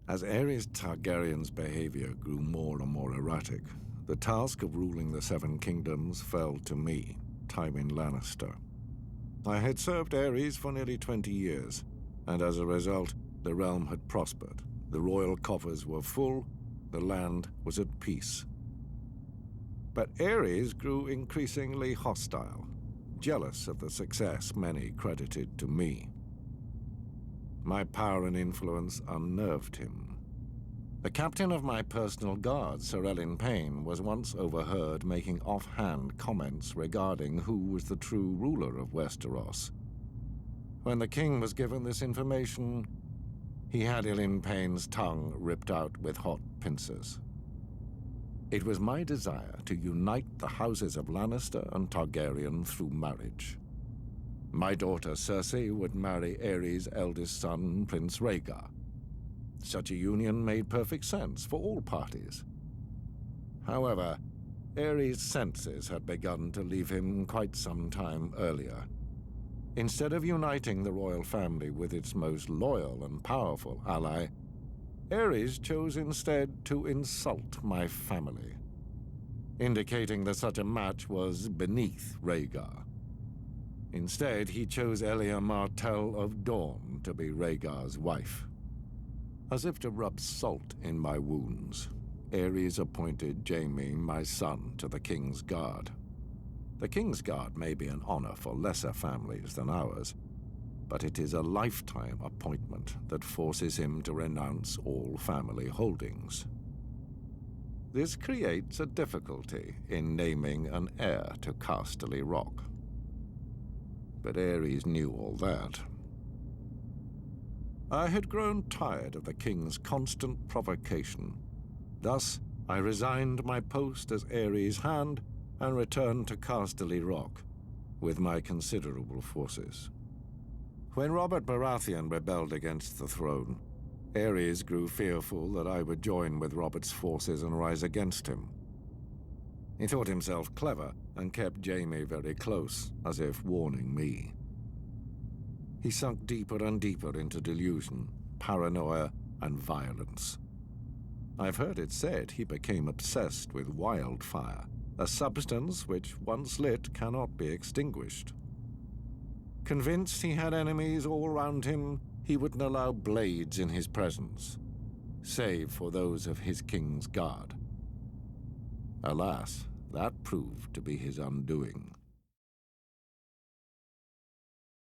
As Aerys Targaryen's behavior grew more and more erratic, the task of ruling the Seven Kingdoms fell to me, Tywin Lannister. I had served Aerys for nearly 20 years, and as a result, the realm had prospered. The royal coffers were full, the land was at peace. But Aerys grew increasingly hostile, jealous of the success many credited to me. My power and influence unnerved him. The captain of my personal guard, Sir Ilyn Payne, was once overheard making offhand comments regarding who was the true ruler of Westeros. When the king was given this information, he had Ilyn Payne's tongue ripped out with hot pincers. It was my desire to unite the houses of Lannister and Targaryen through marriage. My daughter Cersei would marry Aerys' eldest son, Prince Rhaegar. Such a union made perfect sense for all parties. However, Aerys' senses had begun to leave him quite some time earlier. Instead of uniting the royal family with its most loyal and powerful ally, Aerys chose instead to insult my family, indicating that such a match was beneath Rhaegar. Instead, he chose Elia Martell of Dawn to be Rhaegar's wife. As if to rub salt in my wounds, Aerys appointed Jaime, my son, to the King's Guard. The King's Guard may be an honor for lesser families than ours, but it is a lifetime appointment that forces him to renounce all family holdings. This creates a difficulty in naming an heir to Casterly Rock. But Aerys knew all that. I had grown tired of the king's constant provocation. Thus, I resigned my post as Aerys' hand and returned to Casterly Rock with my considerable forces. When Robert Baratheon rebelled against the throne, Aerys grew fearful that I would join with Robert's forces and rise against him. He thought himself clever and kept Jaime very close, as if warning me. He sunk deeper and deeper into delusion, paranoia, and violence. I've heard it said he became obsessed with wildfire, a substance which, once lit, cannot be extinguished. Convinced he had enemies all around him, he wouldn't allow blades in his presence, save for those of his king's guard. Alas, that proved to be his undoing.